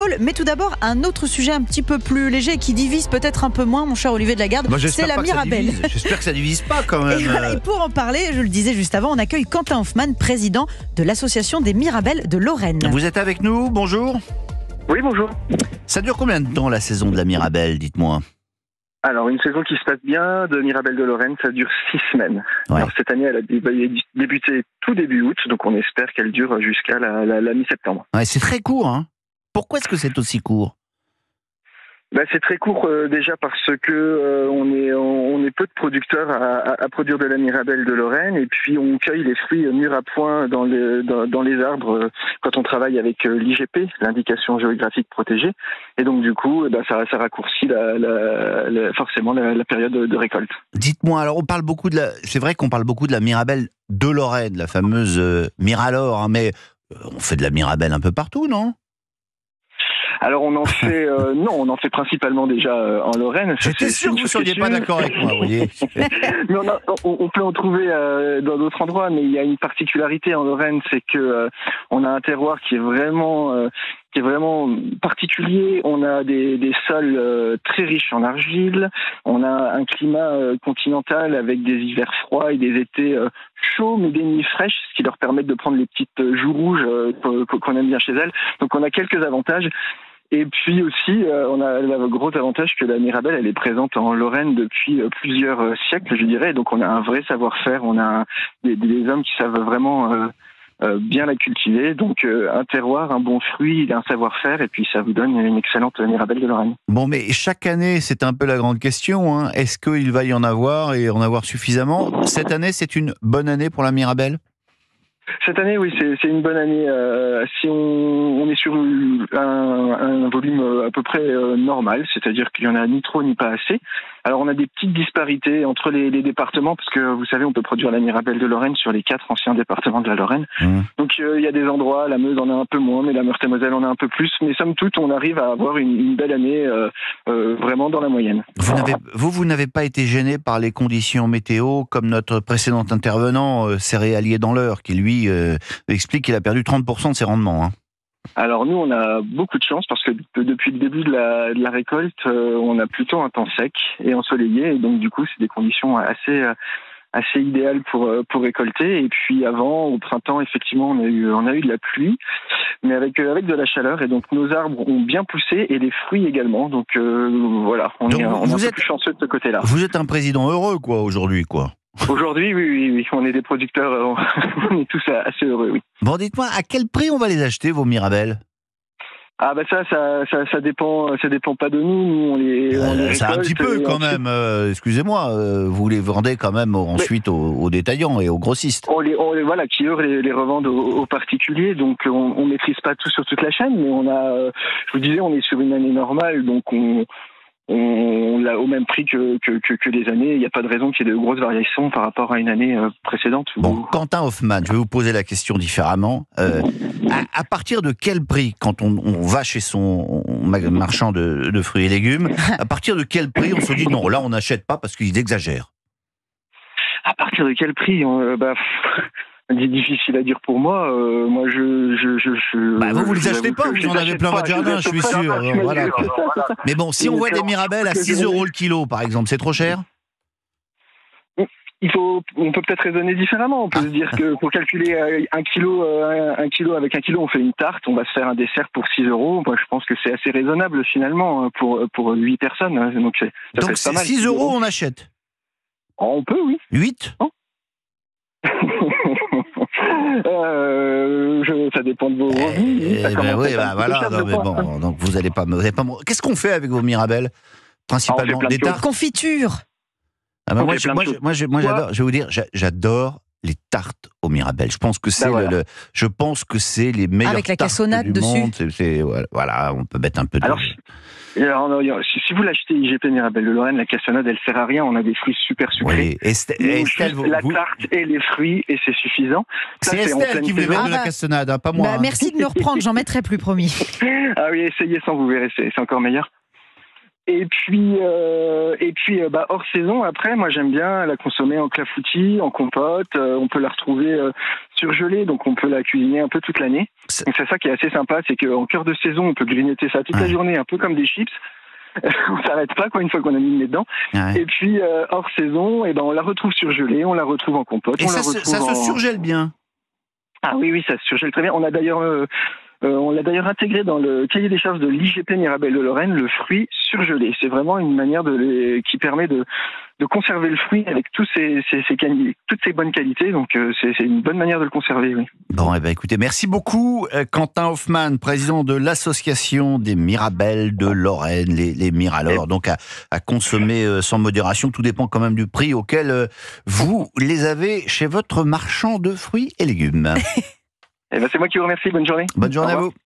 football, mais tout d'abord un autre sujet un petit peu plus léger qui divise peut-être un peu moins, mon cher Olivier de Lagarde. C'est la Mirabelle. J'espère que ça divise pas quand même. Et pour en parler, je le disais juste avant, on accueille Quentin Hoffmann, président de l'association des Mirabelles de Lorraine. Vous êtes avec nous, bonjour. Oui, bonjour. Ça dure combien de temps la saison de la Mirabelle, dites-moi? Alors, une saison qui se passe bien de Mirabelle de Lorraine, ça dure 6 semaines. Ouais. Alors, cette année, elle a débuté tout début août, donc on espère qu'elle dure jusqu'à la mi-septembre. Ouais, c'est très court, hein. Pourquoi est-ce que c'est aussi court? C'est très court déjà parce que on est peu de producteurs à produire de la Mirabelle de Lorraine, et puis on cueille les fruits mûrs à point dans les arbres quand on travaille avec l'IGP, l'indication géographique protégée, et donc du coup ça raccourcit forcément la période de récolte. Dites-moi, alors c'est vrai qu'on parle beaucoup de la Mirabelle de Lorraine, la fameuse Miralor, hein, mais on fait de la Mirabelle un peu partout, non? Alors on en fait on en fait principalement déjà en Lorraine. J'étais sûr que vous ne seriez pas d'accord avec moi, vous voyez. Mais on peut en trouver dans d'autres endroits, mais il y a une particularité en Lorraine, c'est que on a un terroir qui est vraiment particulier. On a des sols très riches en argile. On a un climat continental avec des hivers froids et des étés chauds, mais des nuits fraîches, ce qui leur permet de prendre les petites joues rouges qu'on aime bien chez elles. Donc on a quelques avantages. Et puis aussi, on a le gros avantage que la Mirabelle, elle est présente en Lorraine depuis plusieurs siècles, je dirais. Donc on a un vrai savoir-faire. On a des hommes qui savent vraiment bien la cultiver, donc un terroir, un bon fruit, un savoir-faire, et puis ça vous donne une excellente Mirabelle de Lorraine. Bon, mais chaque année, c'est un peu la grande question, hein. Est-ce qu'il va y en avoir et en avoir suffisamment? Cette année, c'est une bonne année pour la Mirabelle? Cette année, oui, c'est une bonne année. Si on est sur un volume à peu près normal, c'est-à-dire qu'il n'y en a ni trop ni pas assez. Alors, on a des petites disparités entre les départements, parce que vous savez, on peut produire la Mirabelle de Lorraine sur les 4 anciens départements de la Lorraine. Donc, il y a des endroits, la Meuse en a un peu moins, mais la Meurthe-et-Moselle en a un peu plus. Mais somme toute, on arrive à avoir une belle année vraiment dans la moyenne. Vous n'avez pas été gêné par les conditions météo, comme notre précédent intervenant, céréalier dans l'Eure, qui lui explique qu'il a perdu 30% de ses rendements, hein. Alors nous, on a beaucoup de chance parce que depuis le début de la récolte, on a plutôt un temps sec et ensoleillé, et donc du coup, c'est des conditions assez idéales pour récolter. Et puis avant, au printemps, effectivement, on a eu de la pluie, mais avec de la chaleur, et donc nos arbres ont bien poussé et les fruits également. Donc voilà, on est un peu plus chanceux de ce côté-là. Vous êtes un président heureux, quoi, aujourd'hui, quoi. Aujourd'hui, oui, on est des producteurs, on est tous assez heureux, oui. Bon, dites-moi, à quel prix on va les acheter, vos Mirabelles? Ah ça dépend pas de nous. Nous on les c'est un petit peu quand même. Excusez-moi, vous les vendez quand même ensuite aux détaillants et aux grossistes. On les voilà, qui eux les revendent aux particuliers. Donc on maîtrise pas tout sur toute la chaîne, mais on a, je vous disais, on est sur une année normale, donc on l'a au même prix que les années. Il n'y a pas de raison qu'il y ait de grosses variations par rapport à une année précédente. Bon, Quentin Hoffmann, je vais vous poser la question différemment. À partir de quel prix, quand on va chez son marchand de fruits et légumes, à partir de quel prix on se dit non, là on n'achète pas parce qu'ils exagèrent? À partir de quel prix c'est difficile à dire pour moi. Moi, vous les achetez pas, vous en avez plein votre jardin, je suis sûr. Voilà. Mais bon, si on voit des Mirabelles à 6 € le kilo, par exemple, c'est trop cher? On peut peut-être raisonner différemment. On peut se dire que pour calculer un kilo avec 1 kilo, on fait une tarte, on va se faire un dessert pour 6 €. Moi, je pense que c'est assez raisonnable finalement pour 8 personnes. Donc c'est pas mal. 6 € on achète? On peut, oui. 8? Ça dépend de vos revenus. Voilà. Donc vous allez pas. Qu'est-ce qu'on fait avec vos Mirabelles principalement? Des tartes, confiture. Moi, j'adore. Je vais vous dire, j'adore les tartes aux Mirabelles. Je pense que c'est les meilleures avec la tartes cassonade du monde. dessus. Voilà, on peut mettre un peu de. Alors, si vous l'achetez IGP Mirabelle de Lorraine, la cassonade, elle sert à rien. On a des fruits super sucrés. Oui. Estelle, la tarte et les fruits, et c'est suffisant. C'est Estelle qui voulait mettre de la cassonade, pas moi. Merci de me reprendre, j'en mettrai plus, promis. Ah oui, essayez sans, vous verrez, c'est encore meilleur. Et puis hors saison, après, moi j'aime bien la consommer en clafoutis, en compote. On peut la retrouver surgelée, donc on peut la cuisiner un peu toute l'année. Donc c'est ça qui est assez sympa, c'est qu'en cœur de saison, on peut grignoter ça toute la journée, un peu comme des chips. On s'arrête pas une fois qu'on a mis le nez dedans. Et puis hors saison, on la retrouve surgelée, on la retrouve en compote. Et ça se surgèle bien. Ah oui, ça se surgèle très bien. On l'a d'ailleurs intégré dans le cahier des charges de l'IGP Mirabelle de Lorraine, le fruit surgelé. C'est vraiment une manière qui permet de conserver le fruit avec toutes ses bonnes qualités. Donc c'est une bonne manière de le conserver, oui. Bon, écoutez, merci beaucoup Quentin Hoffmann, président de l'association des Mirabelles de Lorraine, les Miralors. Donc à consommer sans modération, tout dépend quand même du prix auquel vous les avez chez votre marchand de fruits et légumes. C'est moi qui vous remercie, bonne journée. Bonne journée à vous.